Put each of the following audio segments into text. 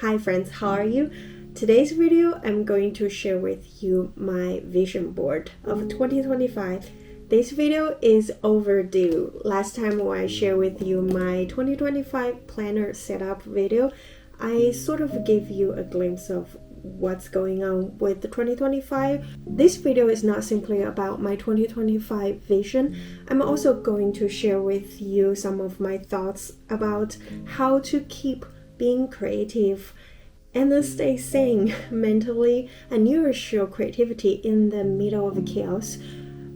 Hi friends, how are you? Today's video, I'm going to share with you my vision board of 2025. This video is overdue. Last time when I shared with you my 2025 planner setup video, I sort of gave you a glimpse of what's going on with the 2025. This video is not simply about my 2025 vision. I'm also going to share with you some of my thoughts about how to keep being creative and then stay sane mentally and nourish your creativity in the middle of chaos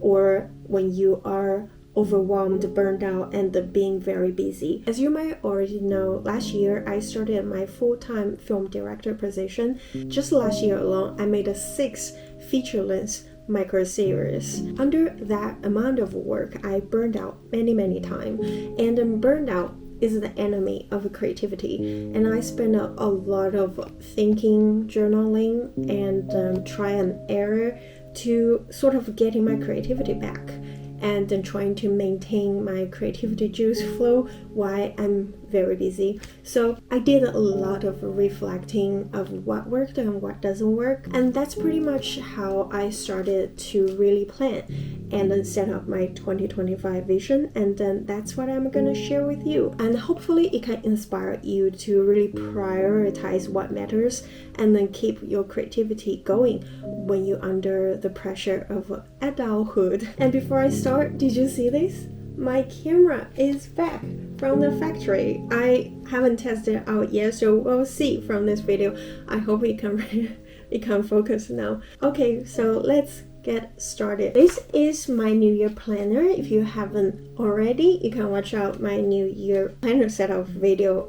or when you are overwhelmed, burned out, and being very busy. As you might already know, last year I started my full-time film director position. Just last year alone, I made a 6 feature-length micro-series. Under that amount of work, I burned out many times, and burnout is the enemy of creativity, and I spent a lot of thinking, journaling, and try and error to sort of getting my creativity back and then trying to maintain my creativity juice flow while I'm very busy. So I did a lot of reflecting of what worked and what doesn't work, and that's pretty much how I started to really plan and then set up my 2025 vision, and then that's what I'm gonna share with you, and hopefully it can inspire you to really prioritize what matters and then keep your creativity going when you're under the pressure of adulthood. And before I start, did you see this? My camera is back from the factory. I haven't tested it out yet, so we'll see from this video. I hope it can focus now. Okay, so let's get started. This is my New Year planner. If you haven't already, you can watch out my New Year planner setup video.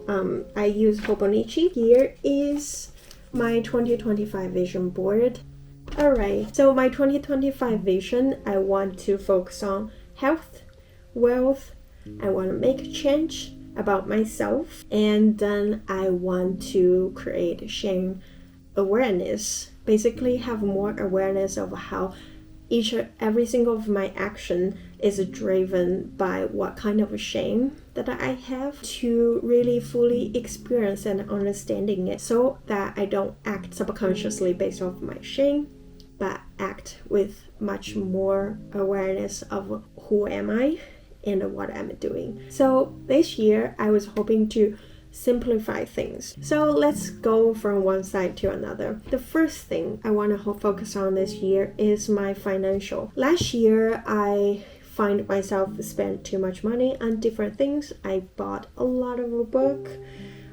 I use Hobonichi. Here is my 2025 vision board. Alright, so my 2025 vision, I want to focus on health, wealth. I want to make a change about myself, and then I want to create shame awareness. Basically have more awareness of how every single of my action is driven by what kind of shame that I have, to really fully experience and understanding it, so that I don't act subconsciously based off my shame, but act with much more awareness of who am I and what I'm doing. So this year I was hoping to simplify things. So let's go from one side to another. The first thing I want to focus on this year is my financial. Last year I find myself spent too much money on different things. I bought a lot of a book.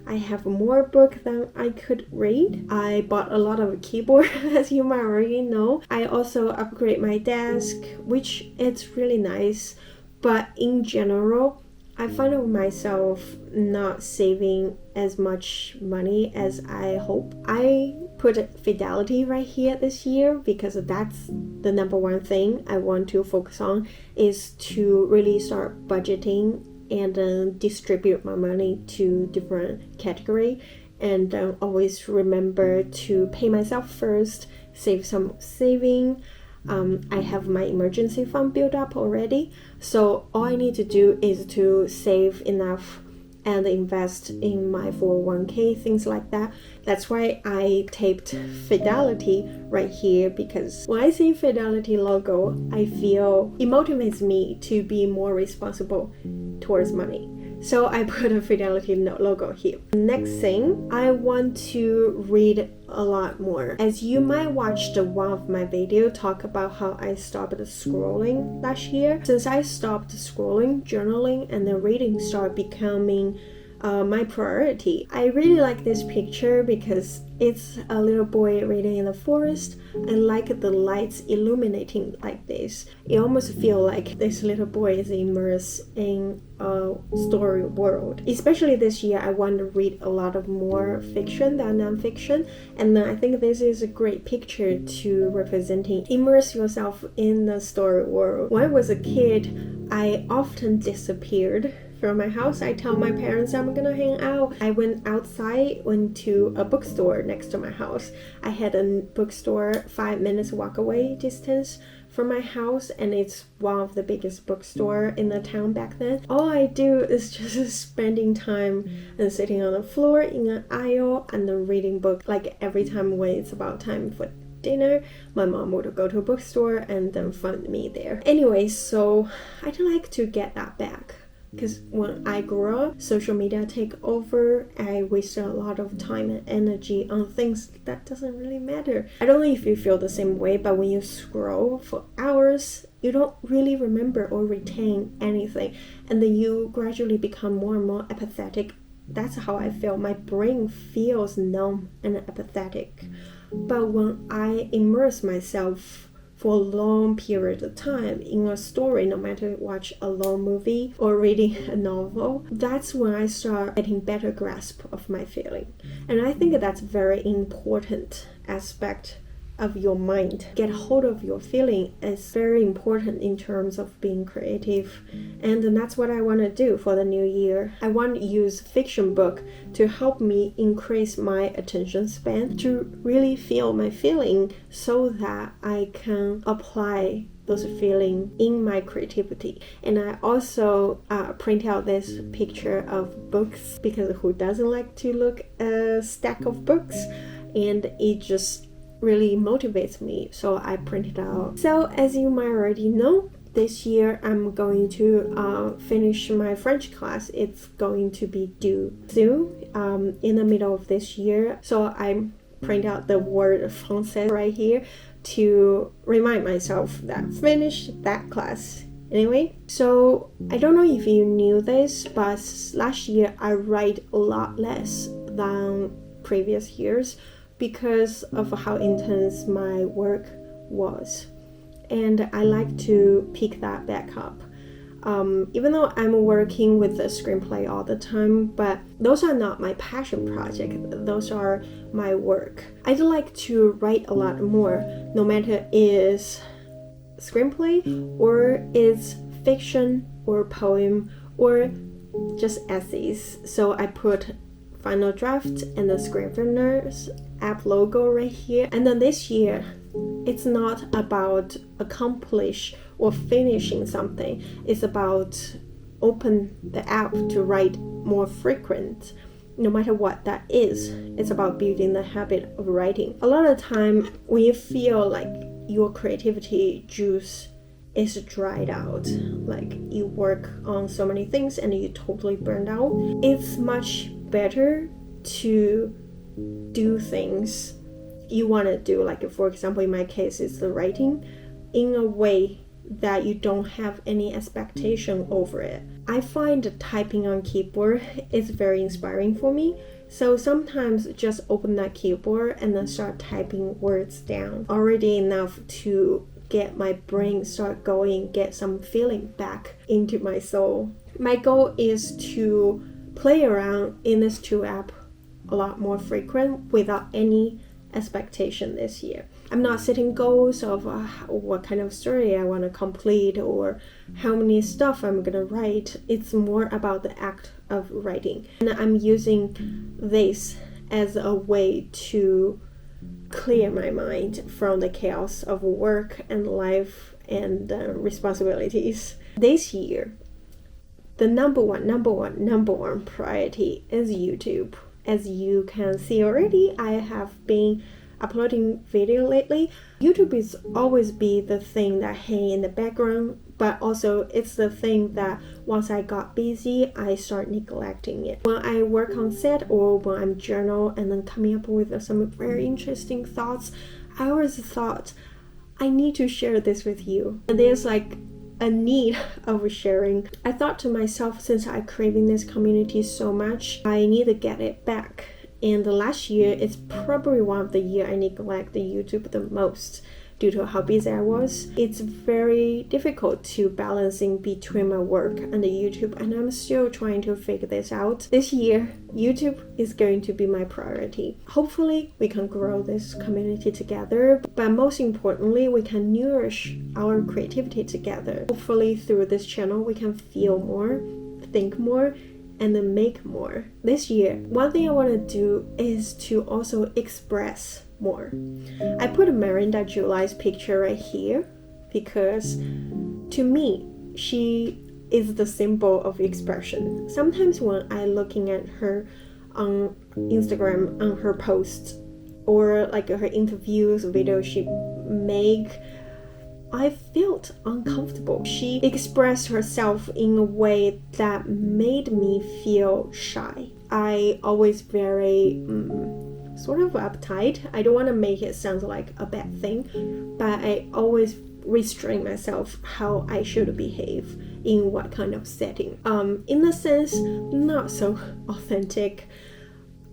I have more book than I could read. I bought a lot of keyboard, as you might already know. I also upgrade my desk, which it's really nice. But in general, I find myself not saving as much money as I hope. I put fidelity right here this year because that's the number one thing I want to focus on, is to really start budgeting and distribute my money to different category, and always remember to pay myself first, save some saving. I have my emergency fund built up already, so all I need to do is to save enough and invest in my 401k, things like that. That's why I taped Fidelity right here, because when I see Fidelity logo, I feel it motivates me to be more responsible towards money. So I put a Fidelity logo here. Next thing, I want to read a lot more. As you might watch one of my video talk about how I stopped scrolling last year. Since I stopped scrolling, journaling and then reading started becoming my priority. I really like this picture because it's a little boy reading in the forest. I like the lights illuminating like this. It almost feels like this little boy is immersed in a story world. Especially this year, I want to read a lot of more fiction than non-fiction, and I think this is a great picture to representing immerse yourself in the story world. When I was a kid, I often disappeared from my house. I tell my parents I'm gonna hang out. I went outside, went to a bookstore next to my house. I had a bookstore 5 minutes walk away distance from my house, and it's one of the biggest bookstore in the town back then. All I do is just spending time and sitting on the floor in an aisle and then reading book. Like every time when it's about time for dinner, my mom would go to a bookstore and then find me there. Anyway, so I'd like to get that back. Because when I grew up, social media take over. I wasted a lot of time and energy on things that doesn't really matter. I don't know if you feel the same way, but when you scroll for hours, you don't really remember or retain anything. And then you gradually become more and more apathetic. That's how I feel. My brain feels numb and apathetic. But when I immerse myself for a long period of time in a story, no matter watch a long movie or reading a novel, that's when I start getting better grasp of my feeling. And I think that's very important aspect of your mind. Get hold of your feeling is very important in terms of being creative, and that's what I want to do for the new year. I want to use fiction book to help me increase my attention span, to really feel my feeling so that I can apply those feelings in my creativity. And I also print out this picture of books, because who doesn't like to look at a stack of books, and it just really motivates me, so I print it out. So as you might already know, this year I'm going to finish my French class. It's going to be due soon, in the middle of this year. So I print out the word français right here to remind myself that finish that class. Anyway, so I don't know if you knew this, but last year I write a lot less than previous years, because of how intense my work was, and I like to pick that back up. Even though I'm working with the screenplay all the time, but those are not my passion project, those are my work. I'd like to write a lot more, no matter is screenplay or is fiction or poem or just essays. So I put final draft and the Scrivener's app logo right here. And then this year, it's not about accomplish or finishing something. It's about open the app to write more frequent, no matter what that is. It's about building the habit of writing. A lot of time when you feel like your creativity juice is dried out, like you work on so many things and you totally burned out, it's much better to do things you want to do, like for example in my case it's the writing, in a way that you don't have any expectation over it. I find typing on keyboard is very inspiring for me, so sometimes just open that keyboard and then start typing words down, already enough to get my brain start going, get some feeling back into my soul. My goal is to play around in this two app a lot more frequent without any expectation this year. I'm not setting goals of what kind of story I want to complete or how many stuff I'm gonna write. It's more about the act of writing, and I'm using this as a way to clear my mind from the chaos of work and life and responsibilities. This year, the number one priority is YouTube. As you can see already, I have been uploading video lately. YouTube is always be the thing that hang in the background, but also it's the thing that once I got busy, I start neglecting it. When I work on set or when I'm journal and then coming up with some very interesting thoughts, I always thought I need to share this with you. And there's like a need of sharing. I thought to myself, since I'm craving this community so much, I need to get it back. And the last year, it's probably one of the year I neglect the YouTube the most due to how busy I was. It's very difficult to balancing between my work and the YouTube, and I'm still trying to figure this out. This year, YouTube is going to be my priority. Hopefully, we can grow this community together, but most importantly, we can nourish our creativity together. Hopefully, through this channel, we can feel more, think more, and then make more. This year, one thing I want to do is to also express more. I put Miranda July's picture right here because to me, she is the symbol of expression. Sometimes when I'm looking at her on Instagram, on her posts, or like her interviews, videos she make, I felt uncomfortable. She expressed herself in a way that made me feel shy. I always very sort of uptight. I don't want to make it sound like a bad thing, but I always restrain myself how I should behave in what kind of setting. In a sense, not so authentic.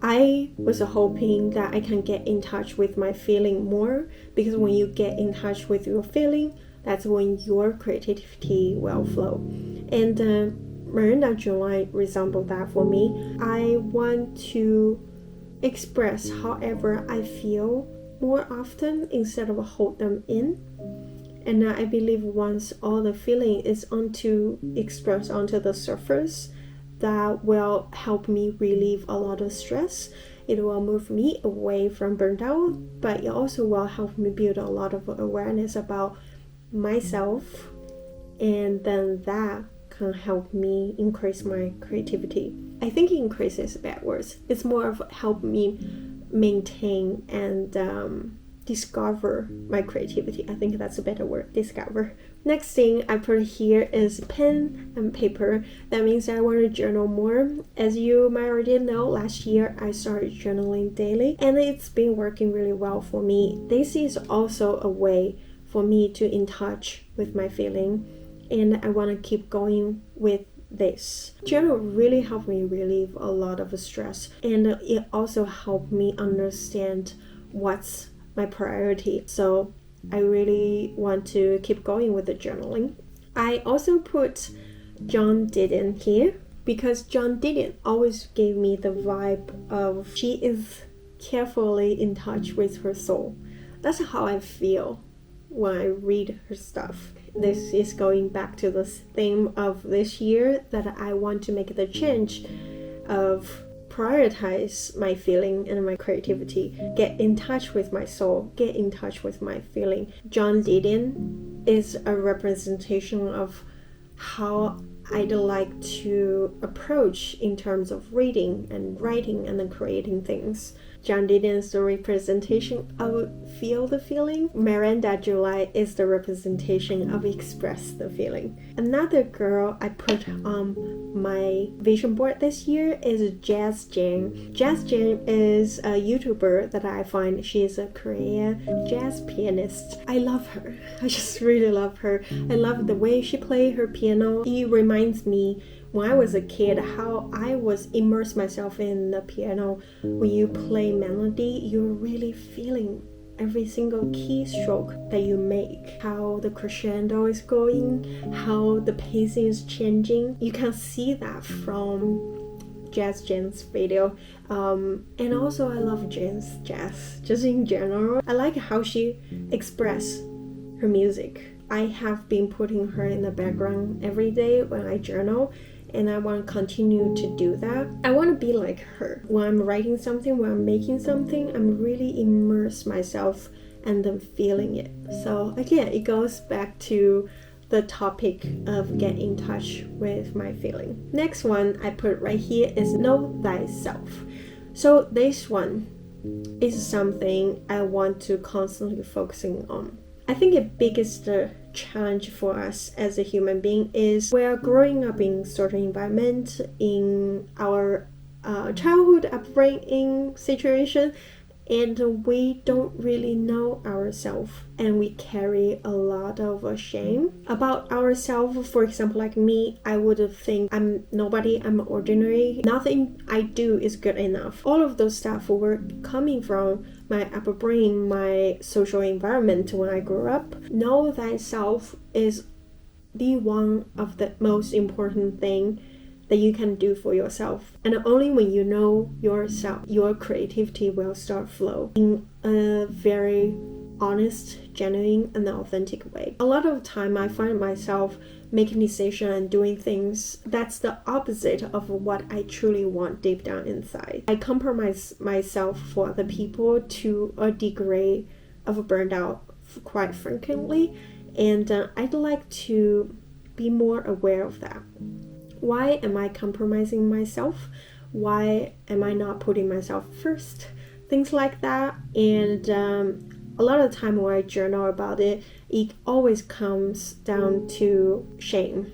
I was hoping that I can get in touch with my feeling more, because when you get in touch with your feeling, that's when your creativity will flow. And Miranda July resembled that for me. I want to express however I feel more often instead of hold them in. And I believe once all the feeling is expressed onto the surface, that will help me relieve a lot of stress. It will move me away from burnout, but it also will help me build a lot of awareness about myself, and then that can help me increase my creativity. I think increase is a bad word. It's more of help me maintain and discover my creativity. I think that's a better word, discover. Next thing I put here is pen and paper. That means I want to journal more. As you might already know, last year I started journaling daily, and it's been working really well for me. This is also a way for me to in touch with my feeling, and I want to keep going with this. Journal really helped me relieve a lot of stress, and it also helped me understand what's my priority. So I really want to keep going with the journaling. I also put John Didon here because John Didon always gave me the vibe of she is carefully in touch with her soul. That's how I feel when I read her stuff. This is going back to the theme of this year, that I want to make the change of prioritize my feeling and my creativity, get in touch with my soul, get in touch with my feeling. John Didon is a representation of how I'd like to approach in terms of reading and writing and then creating things. John Didon is the representation of feel the feeling. Miranda July is the representation of express the feeling. Another girl I put on my vision board this year is Jazz Jane. Jazz Jane is a YouTuber that I find she is a Korean jazz pianist. I love her. I just really love her. I love the way she plays her piano. It reminds me when I was a kid how I was immerse myself in the piano. When you play melody, you're really feeling every single keystroke that you make, how the crescendo is going, how the pacing is changing. You can see that from Jazz Jen's video. And also I love Jen's jazz just in general. I like how she expresses her music. I have been putting her in the background every day when I journal, and I want to continue to do that. I want to be like her. When I'm writing something, when I'm making something, I'm really immerse myself and then feeling it. So again, it goes back to the topic of get in touch with my feeling. Next one I put right here is know thyself. So this one is something I want to constantly focusing on. I think the biggest challenge for us as a human being is we are growing up in certain environment, in our childhood upbringing situation, and we don't really know ourselves, and we carry a lot of shame about ourselves. For example, like me, I would think I'm nobody, I'm ordinary, nothing I do is good enough. All of those stuff were coming from my upbringing, my social environment when I grew up. Know thyself is the one of the most important thing that you can do for yourself. And only when you know yourself, your creativity will start flow in a very honest, genuine, and authentic way. A lot of the time I find myself making decisions and doing things that's the opposite of what I truly want deep down inside. I compromise myself for other people to a degree of burned out quite frequently, and I'd like to be more aware of that. Why am I compromising myself? Why am I not putting myself first? Things like that. And a lot of the time when I journal about it, it always comes down to shame.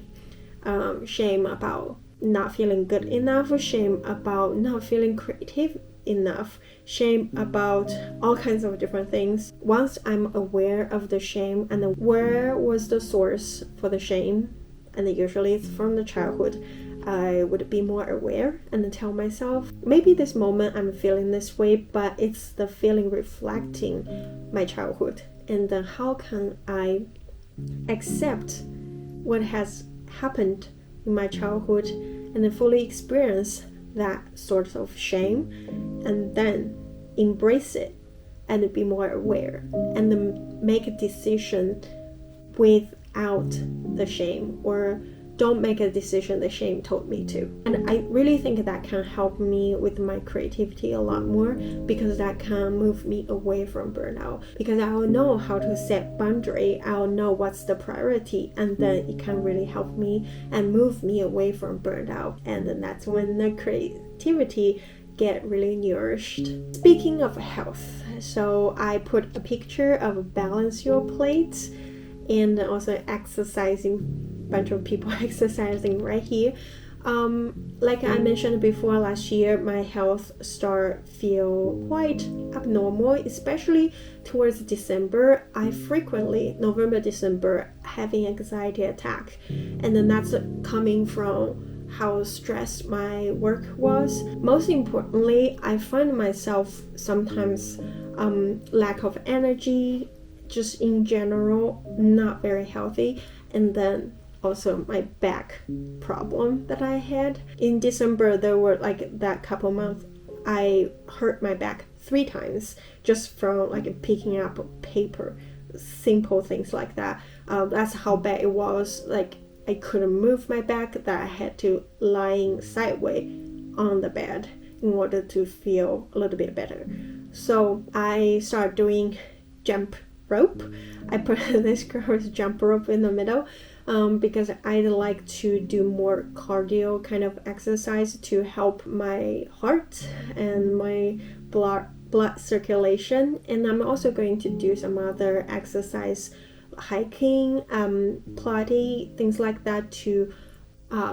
Shame about not feeling good enough, shame about not feeling creative enough, shame about all kinds of different things. Once I'm aware of the shame and where was the source for the shame, and usually it's from the childhood, I would be more aware and tell myself, maybe this moment I'm feeling this way, but it's the feeling reflecting my childhood. And then how can I accept what has happened in my childhood and then fully experience that sort of shame, and then embrace it and be more aware and then make a decision without the shame, or don't make a decision the shame told me to. And I really think that can help me with my creativity a lot more, because that can move me away from burnout, because I'll know how to set boundary, I'll know what's the priority, and then it can really help me and move me away from burnout. And then that's when the creativity get really nourished. Speaking of health, so I put a picture of balance your plate and also exercising. Bunch of people exercising right here. Like I mentioned before, last year my health started feel quite abnormal, especially towards December. I frequently, November, December, having anxiety attack, and then that's coming from how stressed my work was. Most importantly, I find myself sometimes lack of energy, just in general not very healthy, and then also my back problem that I had. In December, there were like that couple months, I hurt my back 3 times just from like picking up paper, simple things like that. That's how bad it was. Like I couldn't move my back, that I had to lying sideways on the bed in order to feel a little bit better. So I started doing jump rope. I put this girl's jump rope in the middle because I like to do more cardio kind of exercise to help my heart and my blood circulation. And I'm also going to do some other exercise, hiking, Pilates, things like that to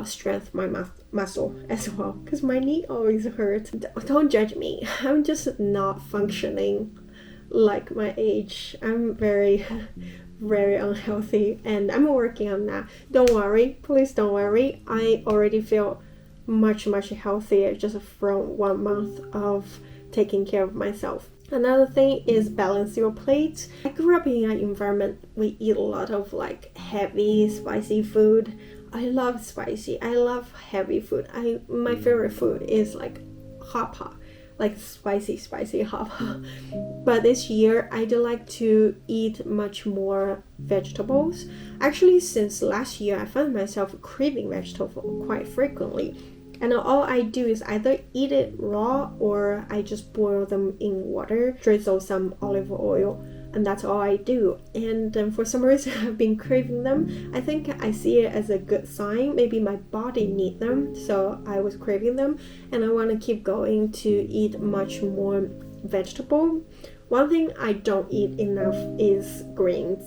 strengthen my muscle as well, because my knee always hurts. Don't judge me, I'm just not functioning like my age. I'm very unhealthy, and I'm working on that. Don't worry, please don't worry. I already feel much healthier just from 1 month of taking care of myself. Another thing is balance your plate. I grew up in an environment we eat a lot of like heavy spicy food. I love spicy, I love heavy food. My favorite food is like hot pot, like spicy hot pot. But this year I do like to eat much more vegetables. Actually, since last year I found myself craving vegetables quite frequently, and all I do is either eat it raw or I just boil them in water, drizzle some olive oil, and that's all I do. And for some reason I've been craving them. I think I see it as a good sign. Maybe my body needs them, so I was craving them, and I want to keep going to eat much more vegetable. One thing I don't eat enough is grains.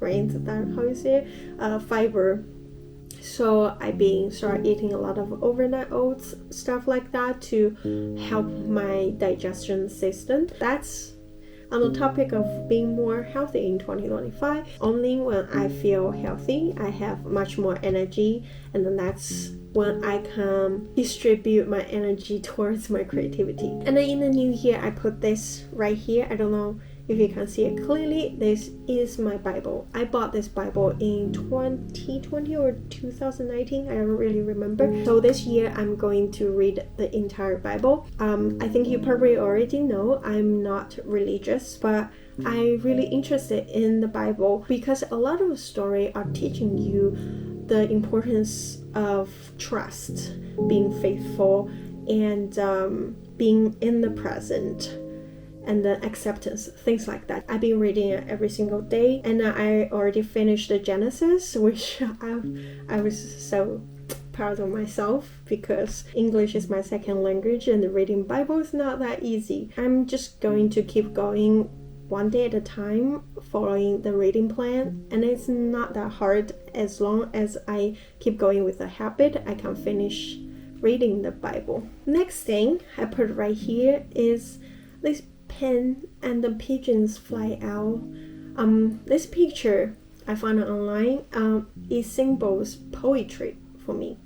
Is that how you say it? Fiber. So I've been start eating a lot of overnight oats, stuff like that, to help my digestion system. That's on the topic of being more healthy in 2025. Only when I feel healthy, I have much more energy, and then that's when I can distribute my energy towards my creativity. And then in the new year, I put this right here. I don't know If you can see it clearly, this is my Bible. I bought this Bible in 2020 or 2019, I don't really remember. So this year I'm going to read the entire Bible. I think you probably already know I'm not religious, but I'm really interested in the Bible because a lot of the stories are teaching you the importance of trust, being faithful, and being in the present, and the acceptance, things like that. I've been reading it every single day, and I already finished the Genesis, which I was so proud of myself because English is my second language and reading Bible is not that easy. I'm just going to keep going one day at a time, following the reading plan, and it's not that hard. As long as I keep going with the habit, I can finish reading the Bible. Next thing I put right here is this pen and the pigeons fly out. This picture I found online. It symbols poetry for me.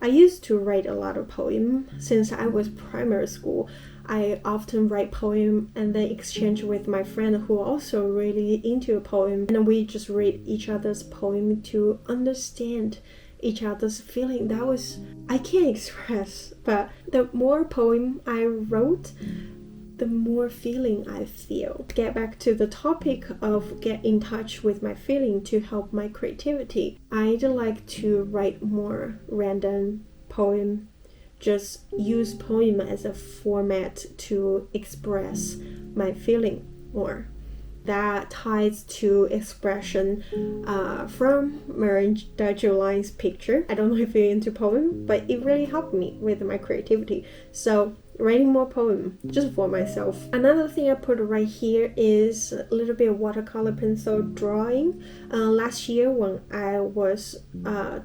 I used to write a lot of poems since I was primary school. I often write poem and then exchange with my friend who also really into a poem, and we just read each other's poem to understand each other's feeling. That was, I can't express, but the more poem I wrote, the more feeling I feel. To get back to the topic of get in touch with my feeling to help my creativity, I'd like to write more random poem, just use poem as a format to express my feeling more. That ties to expression from Marine picture. I don't know if you're into poem, but it really helped me with my creativity. So writing more poem just for myself. Another thing I put right here is a little bit of watercolor pencil drawing. Last year when I was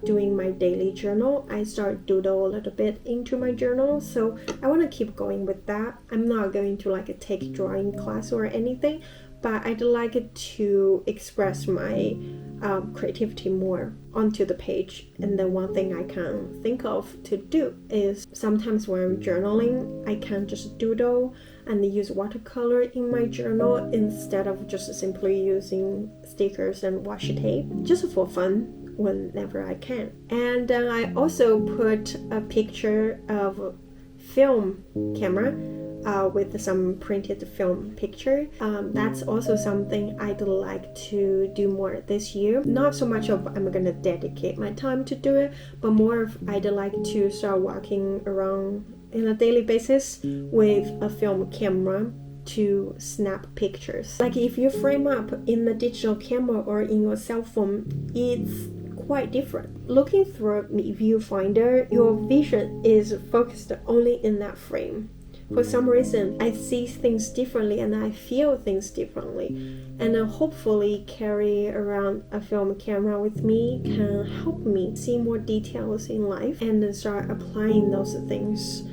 doing my daily journal, I started doodle a little bit into my journal, so I want to keep going with that. I'm not going to like take drawing class or anything, but I'd like it to express my creativity more onto the page. And then one thing I can think of to do is sometimes when I'm journaling, I can just doodle and use watercolor in my journal instead of just simply using stickers and washi tape, just for fun whenever I can. And then I also put a picture of film camera with some printed film picture. That's also something I'd like to do more this year. Not so much of I'm gonna dedicate my time to do it, but more of I'd like to start walking around on a daily basis with a film camera to snap pictures. Like if you frame up in the digital camera or in your cell phone, it's quite different. Looking through a viewfinder, your vision is focused only in that frame. For some reason, I see things differently and I feel things differently. And hopefully carry around a film camera with me can help me see more details in life and start applying those things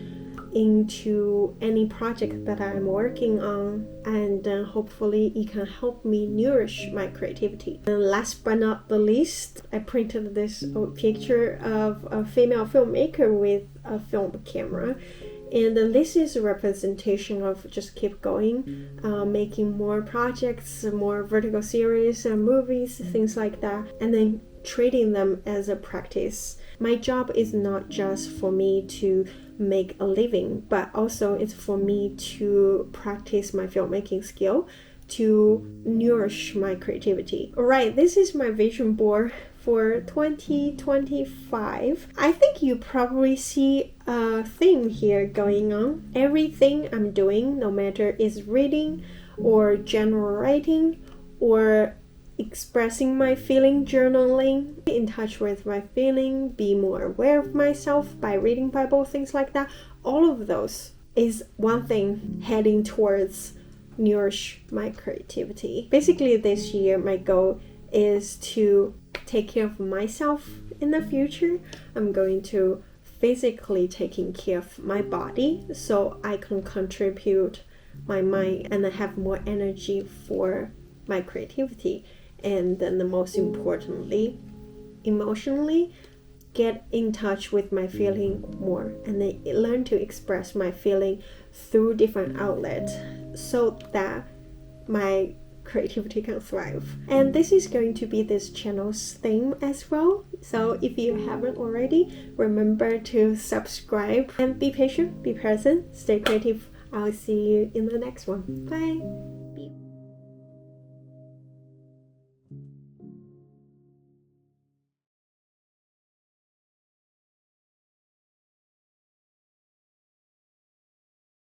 into any project that I'm working on, and hopefully it can help me nourish my creativity. And last but not the least, I printed this picture of a female filmmaker with a film camera. And this is a representation of just keep going, making more projects, more vertical series and movies, things like that, and then treating them as a practice. My job is not just for me to make a living, but also it's for me to practice my filmmaking skill, to nourish my creativity. Alright, this is my vision board for 2025. I think you probably see a theme here going on. Everything I'm doing, no matter is reading or general writing or expressing my feeling, journaling, in touch with my feeling, be more aware of myself by reading Bible, things like that, all of those is one thing heading towards nourish my creativity. Basically this year my goal is to take care of myself in the future. I'm going to physically taking care of my body so I can contribute my mind and have more energy for my creativity. And then the most importantly, emotionally, get in touch with my feeling more and then learn to express my feeling through different outlets so that my creativity can thrive. And this is going to be this channel's theme as well. So if you haven't already, remember to subscribe and be patient, be present, stay creative. I'll see you in the next one. Bye!